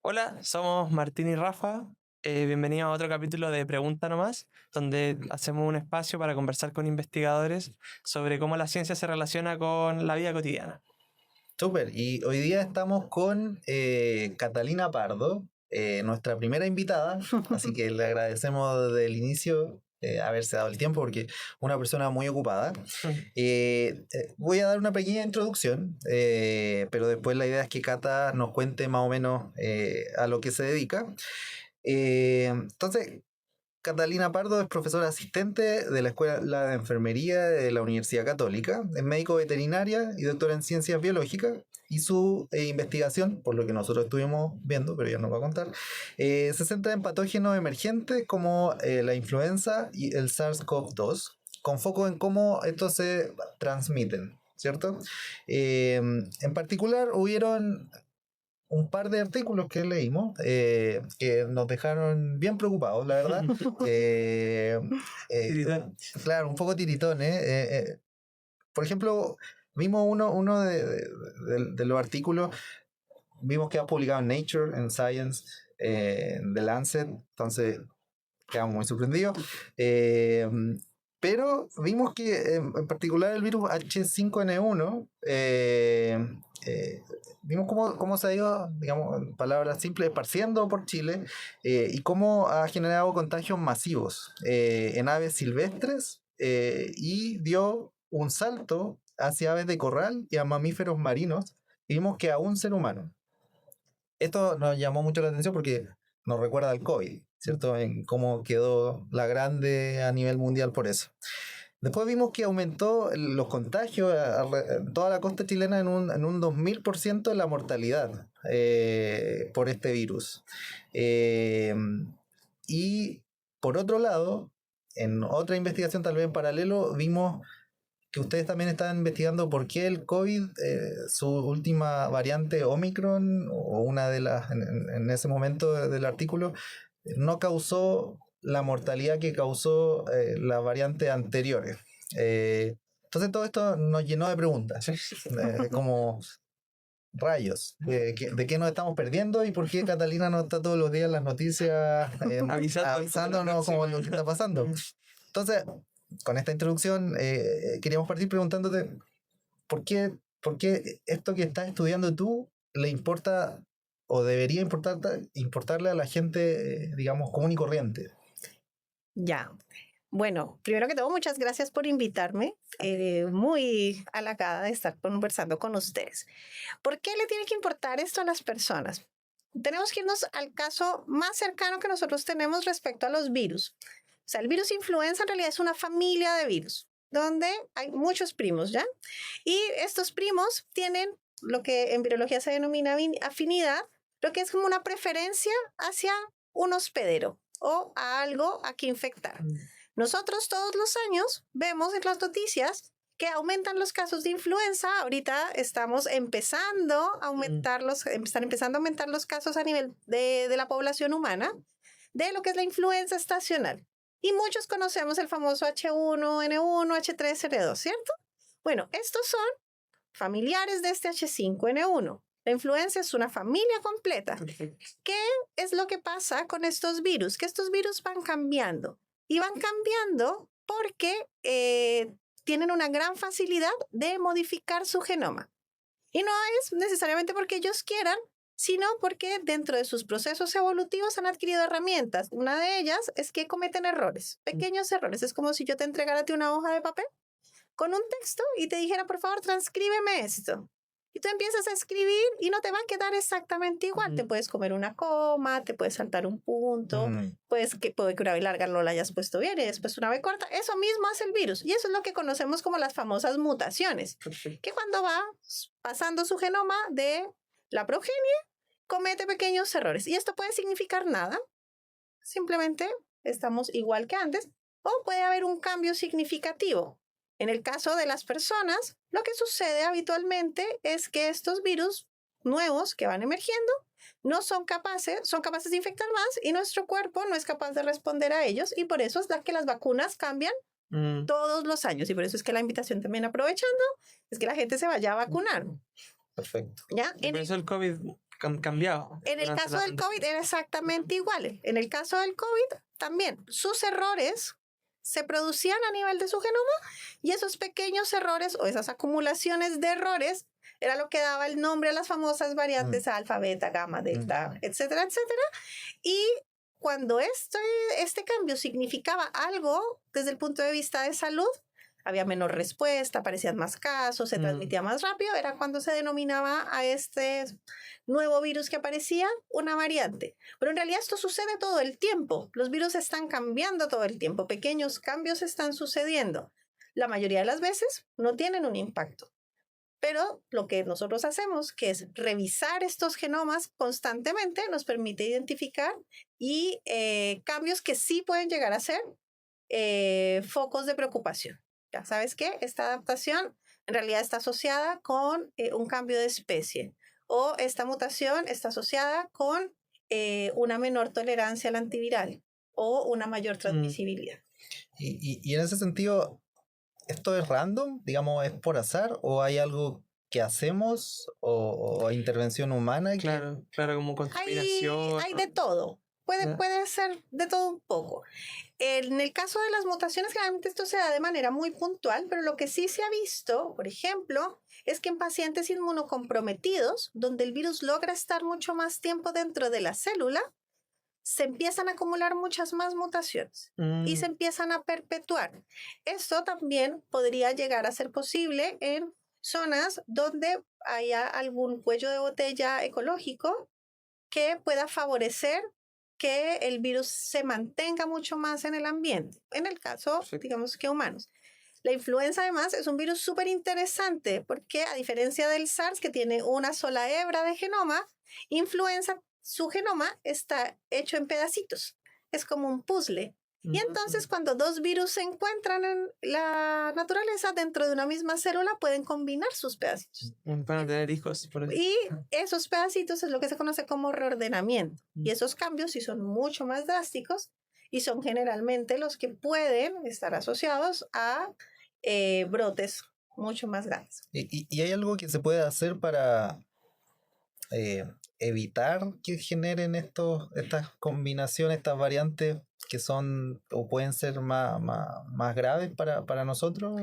Hola, somos Martín y Rafa. Bienvenidos a otro capítulo de Pregunta Nomás, donde hacemos un espacio para conversar con investigadores sobre cómo la ciencia se relaciona con la vida cotidiana. Súper, y hoy día estamos con Catalina Pardo, nuestra primera invitada, así que le agradecemos desde el inicio haberse dado el tiempo porque una persona muy ocupada. Voy a dar una pequeña introducción, pero después la idea es que Cata nos cuente más o menos a lo que se dedica. Entonces, Catalina Pardo es profesora asistente de la Escuela de Enfermería de la Universidad Católica, es médico veterinaria y doctora en ciencias biológicas. Y su investigación, por lo que nosotros estuvimos viendo, pero ella nos va a contar, se centra en patógenos emergentes como la influenza y el SARS-CoV-2, con foco en cómo estos se transmiten, ¿cierto? En particular, hubieron un par de artículos que leímos que nos dejaron bien preocupados, la verdad. Tiritón. Claro, un poco tiritones. Por ejemplo, vimos uno de los artículos, vimos que ha publicado en Nature, en Science, en The Lancet, entonces quedamos muy sorprendidos. Pero vimos que en particular el virus H5N1, vimos cómo se ha ido, digamos, en palabras simples, esparciendo por Chile y cómo ha generado contagios masivos en aves silvestres y dio un salto hacia aves de corral y a mamíferos marinos. Y vimos que a un ser humano. Esto nos llamó mucho la atención porque nos recuerda al COVID, ¿cierto? En cómo quedó la grande a nivel mundial por eso. Después vimos que aumentó los contagios en toda la costa chilena en un 2000% la mortalidad por este virus. Y por otro lado, en otra investigación tal vez en paralelo, vimos que ustedes también están investigando por qué el COVID, su última variante Omicron, o una de las, en ese momento del artículo, no causó la mortalidad que causó las variantes anteriores. Entonces todo esto nos llenó de preguntas, como rayos, de qué nos estamos perdiendo y por qué Catalina no está todos los días en las noticias avisándonos como lo que está pasando. Entonces, con esta introducción, queríamos partir preguntándote por qué esto que estás estudiando tú le importa o debería importarle a la gente, digamos, común y corriente. Ya. Bueno, primero que todo, muchas gracias por invitarme. Muy halagada de estar conversando con ustedes. ¿Por qué le tiene que importar esto a las personas? Tenemos que irnos al caso más cercano que nosotros tenemos respecto a los virus. O sea, el virus influenza en realidad es una familia de virus donde hay muchos primos, ¿ya? Y estos primos tienen lo que en virología se denomina afinidad, lo que es como una preferencia hacia un hospedero o a algo a que infectar. Nosotros todos los años vemos en las noticias que aumentan los casos de influenza. Ahorita estamos empezando a aumentar están empezando a aumentar los casos a nivel de la población humana de lo que es la influenza estacional. Y muchos conocemos el famoso H1N1, H3N2, ¿cierto? Bueno, estos son familiares de este H5N1. La influenza es una familia completa. Perfecto. ¿Qué es lo que pasa con estos virus? Que estos virus van cambiando. Y van cambiando porque tienen una gran facilidad de modificar su genoma. Y no es necesariamente porque ellos quieran, sino porque dentro de sus procesos evolutivos han adquirido herramientas. Una de ellas es que cometen errores, pequeños errores. Es como si yo te entregara a ti una hoja de papel con un texto y te dijera, por favor, transcríbeme esto. Y tú empiezas a escribir y no te va a quedar exactamente igual. Te puedes comer una coma, te puedes saltar un punto, puede que una B larga no la hayas puesto bien y después una B corta. Eso mismo hace el virus. Y eso es lo que conocemos como las famosas mutaciones. Perfecto. Que cuando va pasando su genoma de la progenie, comete pequeños errores. Y esto puede significar nada. Simplemente estamos igual que antes. O puede haber un cambio significativo. En el caso de las personas, lo que sucede habitualmente es que estos virus nuevos que van emergiendo son capaces de infectar más y nuestro cuerpo no es capaz de responder a ellos y por eso es que las vacunas cambian todos los años y por eso es que la invitación también aprovechando es que la gente se vaya a vacunar. Perfecto. ¿Ya? Por eso el COVID cambiado. En el durante caso la del pandemia. COVID era exactamente igual. En el caso del COVID también, sus errores se producían a nivel de su genoma y esos pequeños errores o esas acumulaciones de errores era lo que daba el nombre a las famosas variantes alfa, beta, gamma, delta, etcétera, etcétera. Y cuando este cambio significaba algo desde el punto de vista de salud, había menor respuesta, aparecían más casos, se transmitía más rápido, era cuando se denominaba a este nuevo virus que aparecía una variante. Pero en realidad esto sucede todo el tiempo. Los virus están cambiando todo el tiempo, pequeños cambios están sucediendo. La mayoría de las veces no tienen un impacto. Pero lo que nosotros hacemos, que es revisar estos genomas constantemente, nos permite identificar y cambios que sí pueden llegar a ser focos de preocupación. Ya sabes que esta adaptación en realidad está asociada con un cambio de especie o esta mutación está asociada con una menor tolerancia al antiviral o una mayor transmisibilidad. Y en ese sentido, ¿esto es random? Digamos, ¿es por azar? ¿O hay algo que hacemos? ¿O intervención humana? Claro, como contaminación. Hay de todo. Ya. Puede ser de todo un poco. En el caso de las mutaciones, generalmente esto se da de manera muy puntual, pero lo que sí se ha visto, por ejemplo, es que en pacientes inmunocomprometidos, donde el virus logra estar mucho más tiempo dentro de la célula, se empiezan a acumular muchas más mutaciones y se empiezan a perpetuar. Esto también podría llegar a ser posible en zonas donde haya algún cuello de botella ecológico que pueda favorecer que el virus se mantenga mucho más en el ambiente, en el caso, digamos que humanos. La influenza, además, es un virus súper interesante porque, a diferencia del SARS, que tiene una sola hebra de genoma, influenza, su genoma está hecho en pedacitos. Es como un puzzle. Y entonces, cuando dos virus se encuentran en la naturaleza dentro de una misma célula, pueden combinar sus pedacitos. Para tener hijos. Por Y esos pedacitos es lo que se conoce como reordenamiento. Y esos cambios sí son mucho más drásticos y son generalmente los que pueden estar asociados a brotes mucho más grandes. ¿Y hay algo que se puede hacer para evitar que generen estas combinaciones, estas variantes que son o pueden ser más graves para nosotros?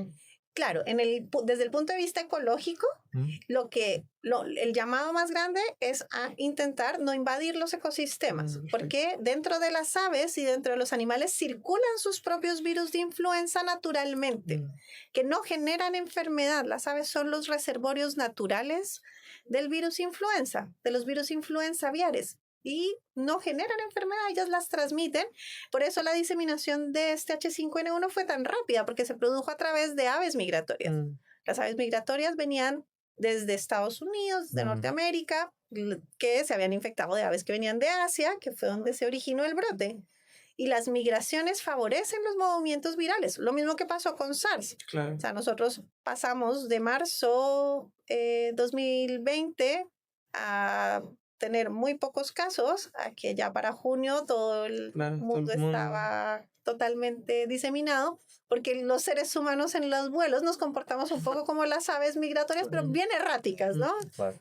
Claro, desde el punto de vista ecológico, el llamado más grande es a intentar no invadir los ecosistemas, porque dentro de las aves y dentro de los animales circulan sus propios virus de influenza naturalmente, que no generan enfermedad. Las aves son los reservorios naturales del virus influenza, de los virus influenza aviares. Y no generan enfermedad, ellas las transmiten. Por eso la diseminación de este H5N1 fue tan rápida, porque se produjo a través de aves migratorias. Las aves migratorias venían desde Estados Unidos, de Norteamérica, que se habían infectado de aves que venían de Asia, que fue donde se originó el brote. Y las migraciones favorecen los movimientos virales. Lo mismo que pasó con SARS. Claro. O sea, nosotros pasamos de marzo 2020 a tener muy pocos casos, a que ya para junio todo el mundo estaba totalmente diseminado, porque los seres humanos en los vuelos nos comportamos un poco como las aves migratorias, pero bien erráticas, ¿no?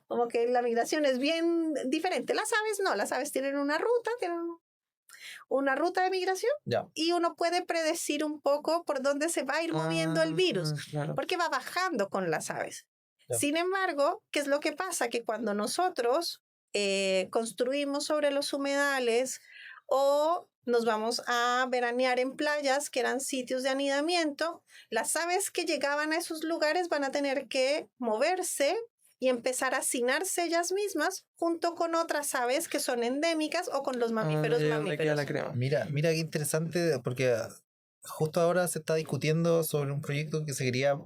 Como que la migración es bien diferente. Las aves no, las aves tienen una ruta de migración y uno puede predecir un poco por dónde se va a ir moviendo el virus, porque va bajando con las aves. Sin embargo, ¿qué es lo que pasa? Que cuando nosotros construimos sobre los humedales o nos vamos a veranear en playas que eran sitios de anidamiento, las aves que llegaban a esos lugares van a tener que moverse y empezar a hacinarse ellas mismas junto con otras aves que son endémicas o con los mamíferos mamíferos. Mira qué interesante, porque justo ahora se está discutiendo sobre un proyecto que se quería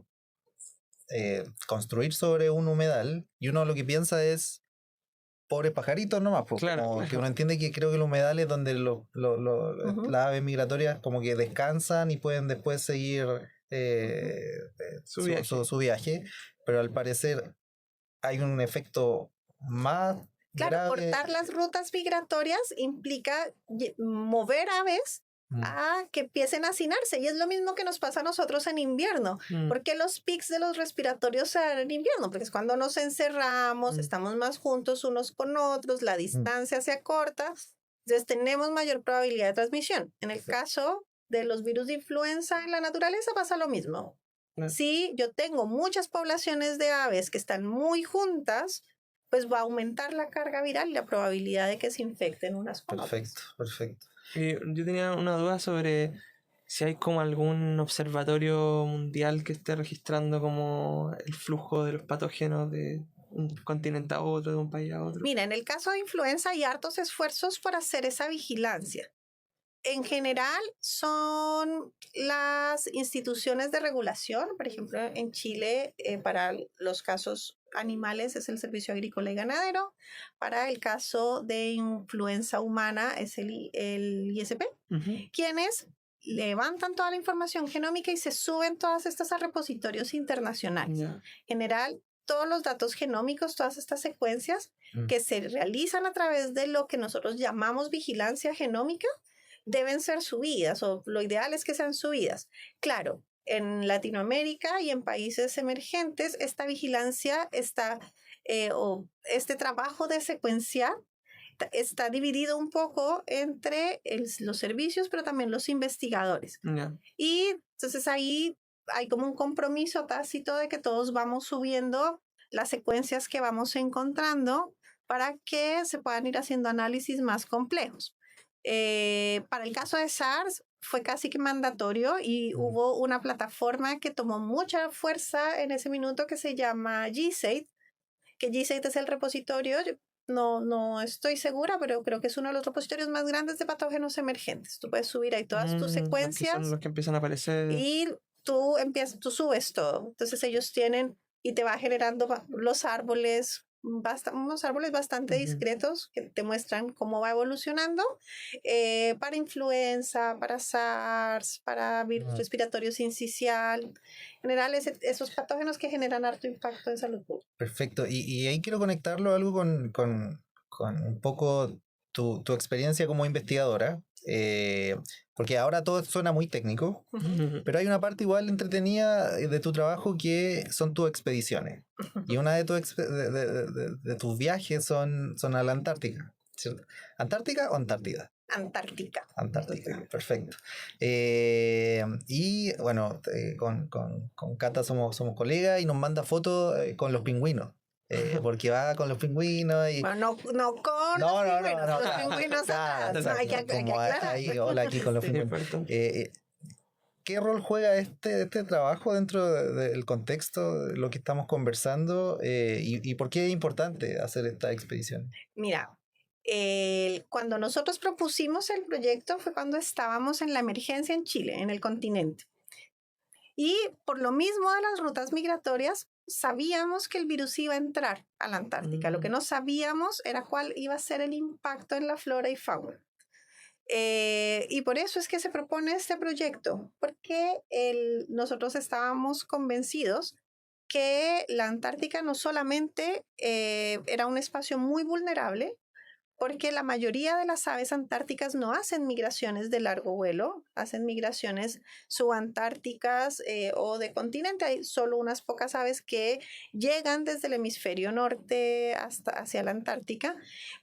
construir sobre un humedal y uno lo que piensa es pobres pajaritos nomás, que uno entiende que creo que los humedales donde las aves migratorias como que descansan y pueden después seguir su viaje, pero al parecer hay un efecto más grave. Grave. Cortar las rutas migratorias implica mover aves a que empiecen a hacinarse. Y es lo mismo que nos pasa a nosotros en invierno. ¿Por qué los pics de los respiratorios se dan en invierno? Porque es cuando nos encerramos, estamos más juntos unos con otros, la distancia se acorta, entonces tenemos mayor probabilidad de transmisión. En el caso de los virus de influenza en la naturaleza pasa lo mismo. Si yo tengo muchas poblaciones de aves que están muy juntas, pues va a aumentar la carga viral y la probabilidad de que se infecten unas con otras. Perfecto. Yo tenía una duda sobre si hay como algún observatorio mundial que esté registrando como el flujo de los patógenos de un continente a otro, de un país a otro. Mira, en el caso de influenza hay hartos esfuerzos por hacer esa vigilancia. En general son las instituciones de regulación, por ejemplo, en Chile, para los casos animales es el Servicio Agrícola y Ganadero, para el caso de influenza humana es el ISP, quienes levantan toda la información genómica y se suben todas estas a repositorios internacionales. En general, todos los datos genómicos, todas estas secuencias que se realizan a través de lo que nosotros llamamos vigilancia genómica, deben ser subidas, o lo ideal es que sean subidas. Claro, en Latinoamérica y en países emergentes, esta vigilancia o este trabajo de secuenciar está dividido un poco entre los servicios, pero también los investigadores. Y entonces ahí hay como un compromiso tácito de que todos vamos subiendo las secuencias que vamos encontrando para que se puedan ir haciendo análisis más complejos. Para el caso de SARS fue casi que mandatorio y hubo una plataforma que tomó mucha fuerza en ese minuto que se llama GSAID, que GSAID es el repositorio, no estoy segura, pero creo que es uno de los repositorios más grandes de patógenos emergentes. Tú puedes subir ahí todas tus secuencias. Son los que empiezan a aparecer. Y tú subes todo. Entonces ellos tienen y te va generando los árboles, unos árboles bastante discretos que te muestran cómo va evolucionando para influenza, para SARS, para virus respiratorio sincicial, en general esos patógenos que generan harto impacto en salud pública. Perfecto, y ahí quiero conectarlo algo con un poco tu experiencia como investigadora, porque ahora todo suena muy técnico, pero hay una parte igual entretenida de tu trabajo que son tus expediciones. Y una de tus viajes son a la Antártica, ¿cierto? ¿Antártica o Antártida? Antártica, perfecto. Y bueno, con Cata somos colegas y nos manda fotos con los pingüinos. Porque va con los pingüinos y... Bueno, no con los pingüinos, los pingüinos hay que aclarar. Hola, aquí con los pingüinos. ¿Qué rol juega este trabajo dentro del contexto de lo que estamos conversando? ¿Y por qué es importante hacer esta expedición? Mira, cuando nosotros propusimos el proyecto fue cuando estábamos en la emergencia en Chile, en el continente. Y por lo mismo de las rutas migratorias, sabíamos que el virus iba a entrar a la Antártica. Lo que no sabíamos era cuál iba a ser el impacto en la flora y fauna. Y por eso es que se propone este proyecto, porque nosotros estábamos convencidos que la Antártica no solamente era un espacio muy vulnerable, porque la mayoría de las aves antárticas no hacen migraciones de largo vuelo, hacen migraciones subantárticas o de continente. Hay solo unas pocas aves que llegan desde el hemisferio norte hacia la Antártica,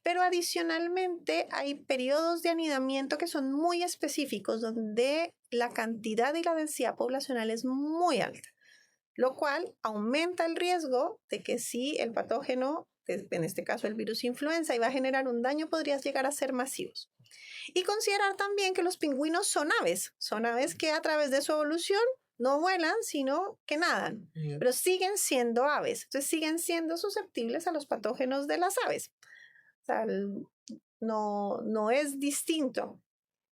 pero adicionalmente hay periodos de anidamiento que son muy específicos, donde la cantidad y la densidad poblacional es muy alta, lo cual aumenta el riesgo de que si el patógeno, en este caso el virus influenza, iba a generar un daño, podría llegar a ser masivos. Y considerar también que los pingüinos son aves que a través de su evolución no vuelan, sino que nadan, pero siguen siendo aves, entonces siguen siendo susceptibles a los patógenos de las aves. O sea, no es distinto.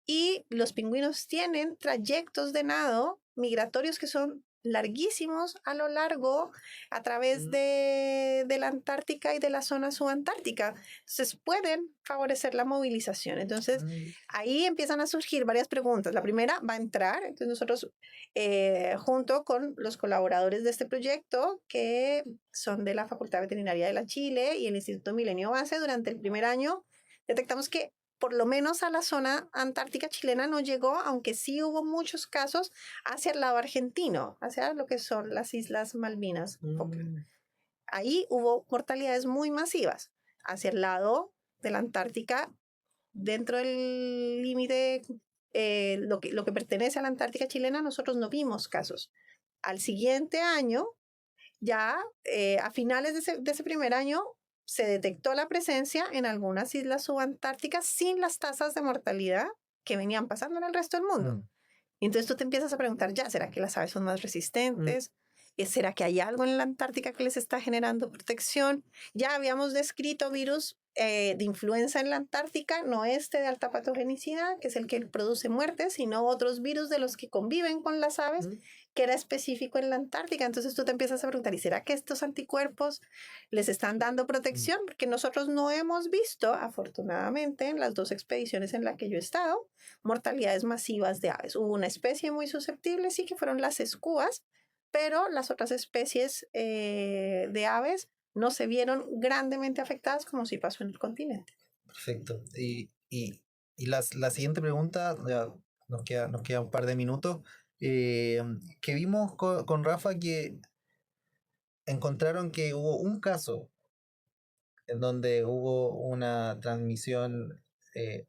Y los pingüinos tienen trayectos de nado migratorios que son larguísimos a lo largo a través de la Antártica y de la zona subantártica. Entonces pueden favorecer la movilización. Entonces ahí empiezan a surgir varias preguntas. La primera, ¿va a entrar? Entonces nosotros junto con los colaboradores de este proyecto, que son de la Facultad Veterinaria de la Chile y el Instituto Milenio Base, durante el primer año detectamos que por lo menos a la zona antártica chilena no llegó, aunque sí hubo muchos casos hacia el lado argentino, hacia lo que son las Islas Malvinas. Ahí hubo mortalidades muy masivas. Hacia el lado de la Antártica, dentro del límite, lo que pertenece a la Antártica chilena, nosotros no vimos casos. Al siguiente año, ya a finales de ese primer año, se detectó la presencia en algunas islas subantárticas sin las tasas de mortalidad que venían pasando en el resto del mundo. Y entonces tú te empiezas a preguntar, ya, ¿será que las aves son más resistentes? ¿Será que hay algo en la Antártica que les está generando protección? Ya habíamos descrito virus de influenza en la Antártica, no este de alta patogenicidad, que es el que produce muerte, sino otros virus de los que conviven con las aves, que era específico en la Antártica. Entonces tú te empiezas a preguntar, ¿y será que estos anticuerpos les están dando protección? Porque nosotros no hemos visto, afortunadamente, en las 2 expediciones en las que yo he estado, mortalidades masivas de aves. Hubo una especie muy susceptible, sí, que fueron las escúas, pero las otras especies de aves no se vieron grandemente afectadas como sí pasó en el continente. Perfecto. La siguiente pregunta, ya nos queda un par de minutos, que vimos con Rafa que encontraron que hubo un caso en donde hubo una transmisión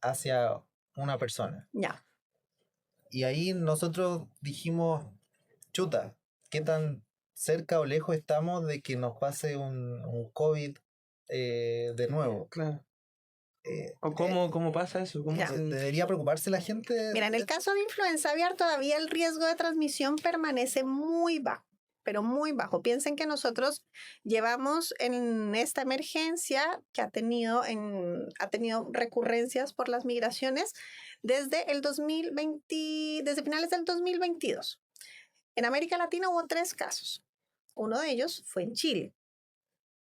hacia una persona. Ya. Y ahí nosotros dijimos, chuta, ¿qué tan cerca o lejos estamos de que nos pase un COVID de nuevo? Claro. Eh, ¿O cómo pasa eso? ¿Cómo Ya. ¿Debería preocuparse la gente? Mira, en el caso de influenza aviar todavía el riesgo de transmisión permanece muy bajo, pero muy bajo. Piensen que nosotros llevamos en esta emergencia que ha tenido recurrencias por las migraciones desde el 2020, desde finales del 2022. En América Latina hubo 3 casos. Uno de ellos fue en Chile.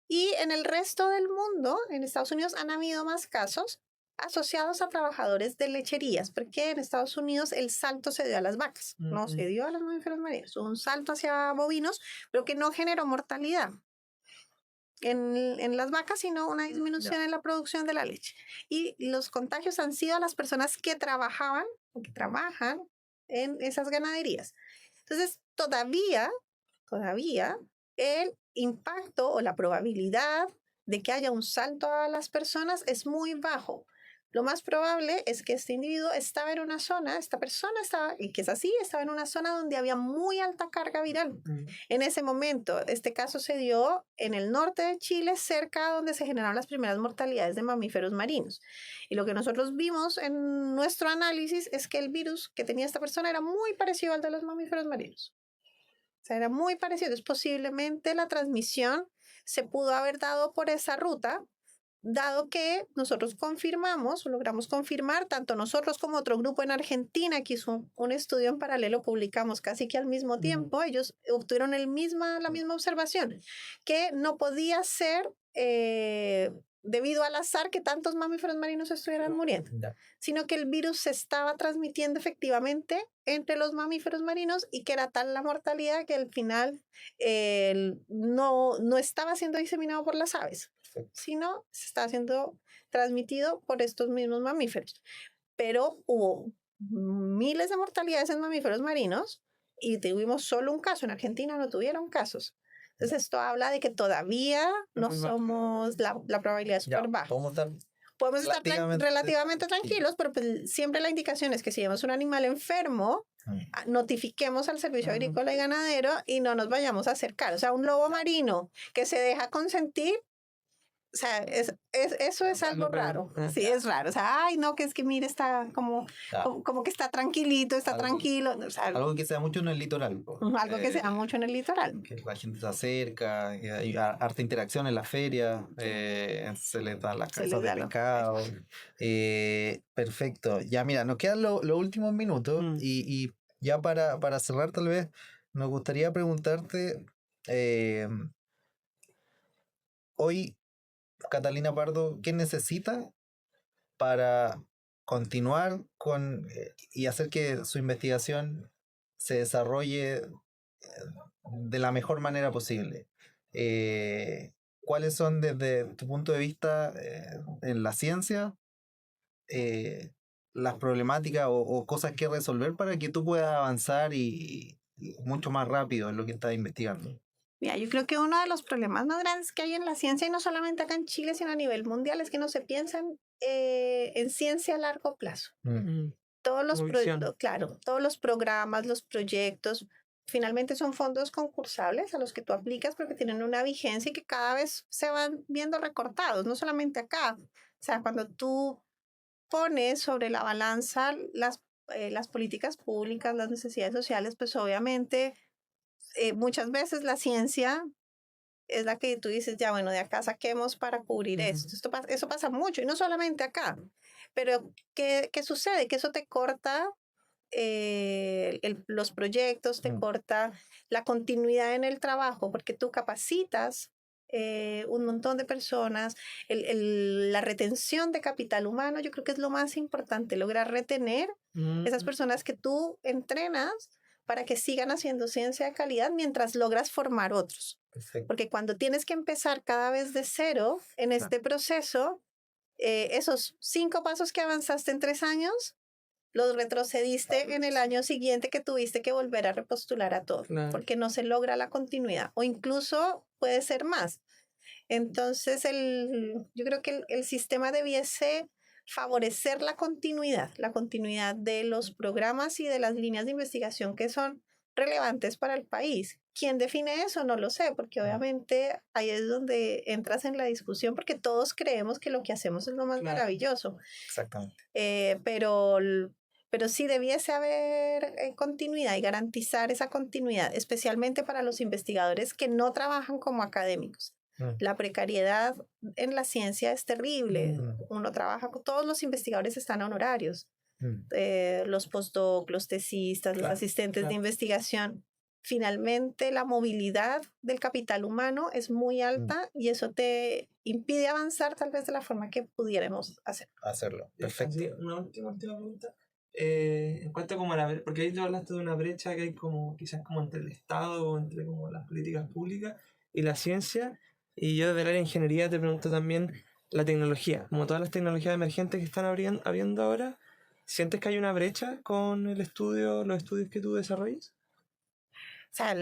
Y en el resto del mundo, en Estados Unidos, han habido más casos asociados a trabajadores de lecherías, porque en Estados Unidos el salto se dio a las vacas, no se dio a los mamíferos marinos. Hubo un salto hacia bovinos, pero que no generó mortalidad en las vacas, sino una disminución en la producción de la leche. Y los contagios han sido a las personas que trabajaban o que trabajan en esas ganaderías. Entonces, todavía el impacto o la probabilidad de que haya un salto a las personas es muy bajo. Lo más probable es que este individuo estaba en una zona, esta persona estaba, y que es así, estaba en una zona donde había muy alta carga viral. En ese momento, este caso se dio en el norte de Chile, cerca donde se generaron las primeras mortalidades de mamíferos marinos. Y lo que nosotros vimos en nuestro análisis es que el virus que tenía esta persona era muy parecido al de los mamíferos marinos. O sea, era muy parecido. Entonces, posiblemente la transmisión se pudo haber dado por esa ruta, dado que nosotros logramos confirmar, tanto nosotros como otro grupo en Argentina que hizo un estudio en paralelo, publicamos casi que al mismo tiempo, ellos obtuvieron la misma observación, que no podía ser debido al azar que tantos mamíferos marinos estuvieran muriendo, sino que el virus se estaba transmitiendo efectivamente entre los mamíferos marinos y que era tal la mortalidad que al final no estaba siendo diseminado por las aves, sino se está siendo transmitido por estos mismos mamíferos. Pero hubo miles de mortalidades en mamíferos marinos y tuvimos solo un caso. En Argentina no tuvieron casos. Entonces esto habla de que todavía no somos, la probabilidad es súper baja. Podemos estar relativamente tranquilos, pero pues siempre la indicación es que si vemos un animal enfermo, notifiquemos al Servicio Agrícola y Ganadero y no nos vayamos a acercar. O sea, un lobo marino que se deja consentir, o sea, eso es algo raro. Sí, es raro. O sea, ay, no, que es que mire, está como que está tranquilito, está tranquilo. O sea, algo que se da mucho en el litoral. Algo que se da mucho en el litoral. Que la gente se acerca, que hay harta interacción en la feria, se les da las cabezas de pescado. Perfecto. Ya, mira, nos quedan los últimos minutos y ya para cerrar tal vez nos gustaría preguntarte, hoy Catalina Pardo, ¿qué necesita para continuar con y hacer que su investigación se desarrolle de la mejor manera posible? ¿Cuáles son desde tu punto de vista en la ciencia las problemáticas o cosas que resolver para que tú puedas avanzar y mucho más rápido en lo que estás investigando. Mira, yo creo que uno de los problemas más grandes que hay en la ciencia, y no solamente acá en Chile, sino a nivel mundial, es que no se piensa en ciencia a largo plazo. Todos los, claro, todos los programas, los proyectos, finalmente son fondos concursables a los que tú aplicas porque tienen una vigencia y que cada vez se van viendo recortados, no solamente acá. O sea, cuando tú pones sobre la balanza las políticas públicas, las necesidades sociales, pues obviamente muchas veces la ciencia es la que tú dices, ya bueno, de acá saquemos para cubrir esto. Eso pasa mucho, y no solamente acá. Pero, ¿qué sucede? Que eso te corta los proyectos, te corta la continuidad en el trabajo, porque tú capacitas un montón de personas. La retención de capital humano, yo creo que es lo más importante, lograr retener esas personas que tú entrenas para que sigan haciendo ciencia de calidad mientras logras formar otros. Perfecto. Porque cuando tienes que empezar cada vez de cero en este proceso, esos 5 pasos que avanzaste en 3 años, los retrocediste en el año siguiente que tuviste que volver a repostular a todo, porque no se logra la continuidad, o incluso puede ser más. Entonces, yo creo que el sistema debiese favorecer la continuidad de los programas y de las líneas de investigación que son relevantes para el país. ¿Quién define eso? No lo sé, porque obviamente ahí es donde entras en la discusión, porque todos creemos que lo que hacemos es lo más maravilloso. Exactamente. Pero sí debiese haber continuidad y garantizar esa continuidad, especialmente para los investigadores que no trabajan como académicos. La precariedad en la ciencia es terrible. Uno trabaja, todos los investigadores están a honorarios. Los postdoc, los tesistas, los asistentes de investigación. Finalmente, la movilidad del capital humano es muy alta y eso te impide avanzar tal vez de la forma que pudiéramos hacerlo. Perfecto. Sí, una última pregunta. En cuanto como porque ahí tú hablaste de una brecha que hay como quizás como entre el Estado o entre como las políticas públicas y la ciencia, y yo desde el área de ingeniería te pregunto también la tecnología, como todas las tecnologías emergentes que están habiendo ahora, ¿sientes que hay una brecha con los estudios que tú desarrollas? O sea,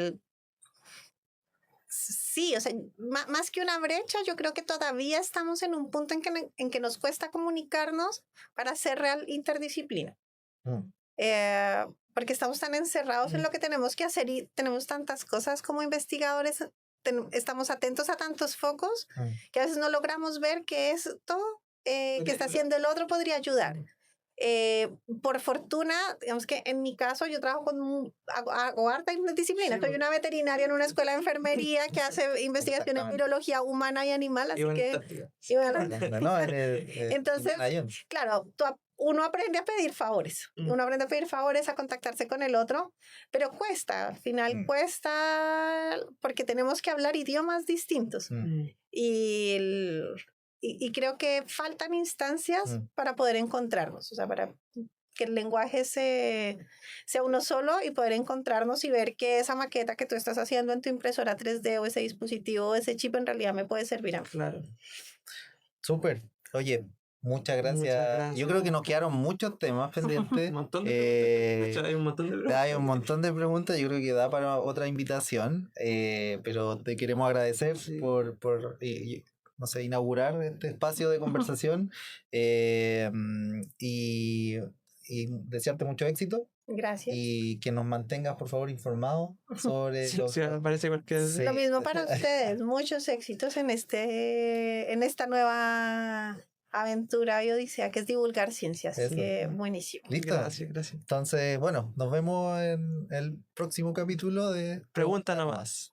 sí, o sea, más que una brecha, yo creo que todavía estamos en un punto en que nos cuesta comunicarnos para ser real interdisciplina. Porque estamos tan encerrados en lo que tenemos que hacer y tenemos tantas cosas como investigadores, estamos atentos a tantos focos que a veces no logramos ver que esto que está haciendo el otro podría ayudar. Por fortuna, digamos que en mi caso yo trabajo hago harta disciplina. Soy una veterinaria en una escuela de enfermería que hace investigación en virología humana y animal, así que... Entonces, claro, uno aprende a pedir favores. Uno aprende a pedir favores, a contactarse con el otro, pero cuesta, al final cuesta porque tenemos que hablar idiomas distintos. Y creo que faltan instancias para poder encontrarnos, o sea, para que el lenguaje sea uno solo y poder encontrarnos y ver que esa maqueta que tú estás haciendo en tu impresora 3D o ese dispositivo o ese chip en realidad me puede servir a mí. Claro. Súper. Oye, muchas gracias. Yo creo que nos quedaron muchos temas pendientes. Un montón de preguntas. Hay un montón de preguntas. Yo creo que da para otra invitación. Pero te queremos agradecer por no sé, inaugurar este espacio de conversación y desearte mucho éxito. Gracias. Y que nos mantengas, por favor, informados sobre... parece cualquier... Lo mismo para ustedes. Muchos éxitos en esta nueva aventura y odisea que es divulgar ciencias. Así que buenísimo. ¿Listo? Gracias. Entonces, bueno, nos vemos en el próximo capítulo de Pregunta nomás.